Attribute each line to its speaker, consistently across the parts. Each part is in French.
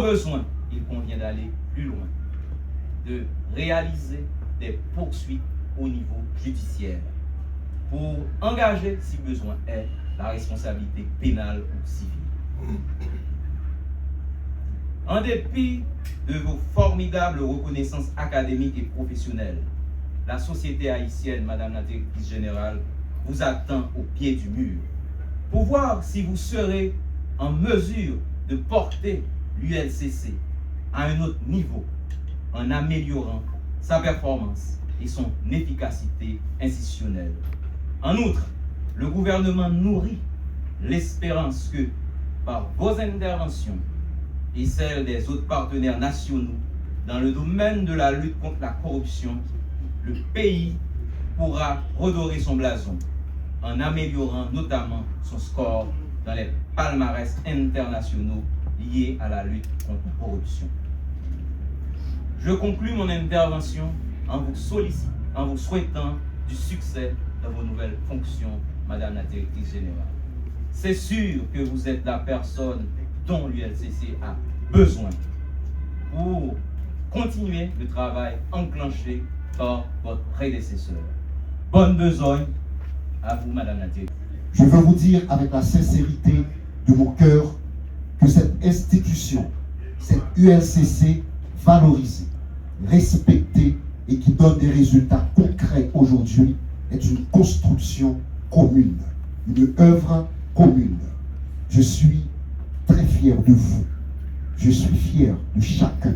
Speaker 1: besoin, il convient d'aller plus loin, de réaliser des poursuites au niveau judiciaire pour engager, si besoin est, la responsabilité pénale ou civile. En dépit de vos formidables reconnaissances académiques et professionnelles, la société haïtienne, Madame la Directrice Générale, vous attend au pied du mur pour voir si vous serez en mesure de porter l'ULCC à un autre niveau en améliorant sa performance et son efficacité institutionnelle. En outre, le gouvernement nourrit l'espérance que, par vos interventions et celles des autres partenaires nationaux dans le domaine de la lutte contre la corruption, le pays pourra redorer son blason en améliorant notamment son score dans les palmarès internationaux liés à la lutte contre la corruption. Je conclus mon intervention en vous souhaitant du succès dans vos nouvelles fonctions, Madame la Directrice Générale. C'est sûr que vous êtes la personne dont l'ULCC a besoin pour continuer le travail enclenché par votre prédécesseur. Bonne besogne à vous, Madame la Directrice.
Speaker 2: Je veux vous dire avec la sincérité de mon cœur que cette institution, cette ULCC valorisée, respectée et qui donne des résultats concrets aujourd'hui est une construction commune, une œuvre commune. Je suis très fier de vous. Je suis fier de chacun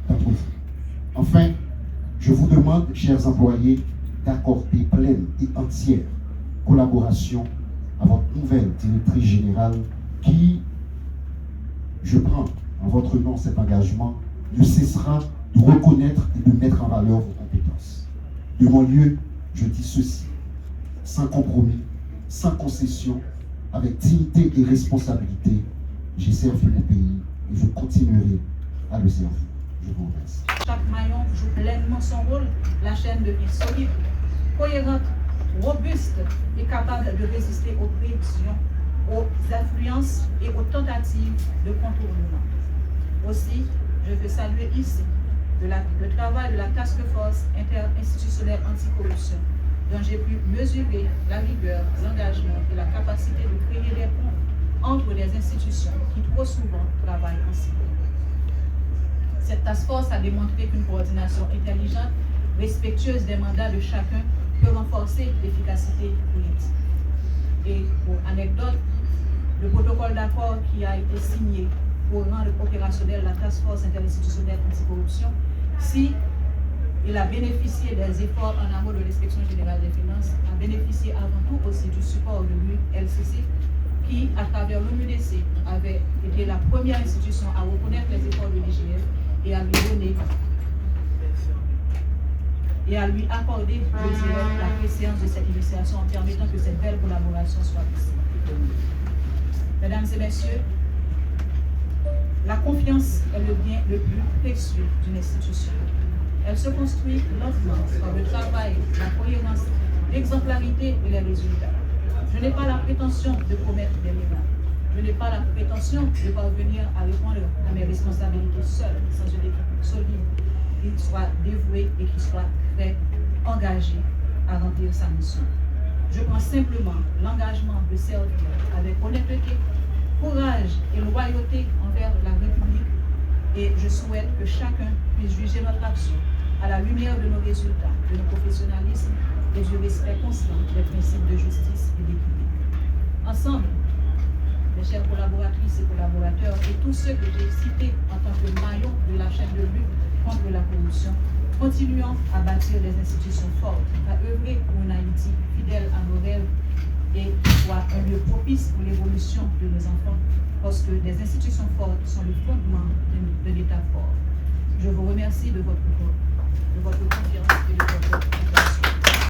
Speaker 2: d'entre vous. Enfin, je vous demande, chers employés, d'accorder pleine et entière collaboration à votre nouvelle directrice générale qui, je prends en votre nom cet engagement, ne cessera de reconnaître et de mettre en valeur vos compétences. De mon lieu, je dis ceci, sans compromis, sans concession, avec dignité et responsabilité, j'ai servi mon pays et je continuerai à le servir. Je vous remercie.
Speaker 3: Chaque maillon joue pleinement son rôle, la chaîne devient solide, cohérente, robuste et capable de résister aux prévisions, aux influences et aux tentatives de contournement. Aussi, je veux saluer ici le travail de la Task Force interinstitutionnelle anticorruption, dont j'ai pu mesurer la rigueur, l'engagement et la capacité de créer des ponts entre les institutions qui trop souvent travaillent ensemble. Cette task force a démontré qu'une coordination intelligente, respectueuse des mandats de chacun, peut renforcer l'efficacité politique. Et pour anecdote, le protocole d'accord qui a été signé pour rendre opérationnelle la task force interinstitutionnelle anticorruption, si il a bénéficié des efforts en amont de l'inspection générale des finances, a bénéficié avant tout aussi du support de l'ULCC, qui, à travers l'ONUDC, avait été la première institution à reconnaître les efforts de l'IGF et à lui donner et à lui accorder, je dirais, la préséance de cette initiation en permettant que cette belle collaboration soit possible. Mesdames et messieurs, la confiance est le bien le plus précieux d'une institution. Elle se construit lentement par le travail, la cohérence, l'exemplarité et les résultats. Je n'ai pas la prétention de promettre des miracles. Je n'ai pas la prétention de parvenir à répondre à mes responsabilités seule, sans une équipe solide, qui soit dévouée et qui soit très engagée à remplir sa mission. Je prends simplement l'engagement de servir avec honnêteté, courage et loyauté envers la République, et je souhaite que chacun puisse juger notre action à la lumière de nos résultats, de nos professionnalismes et du respect constant des principes de justice et d'équité. Ensemble, mes chères collaboratrices et collaborateurs et tous ceux que j'ai cités en tant que maillons de la chaîne de lutte contre la corruption, continuons à bâtir des institutions fortes, à œuvrer pour une Haïti fidèle à nos rêves et qui soit un lieu propice pour l'évolution de nos enfants, parce que des institutions fortes sont le fondement de l'État fort. Je vous remercie de votre confiance et de votre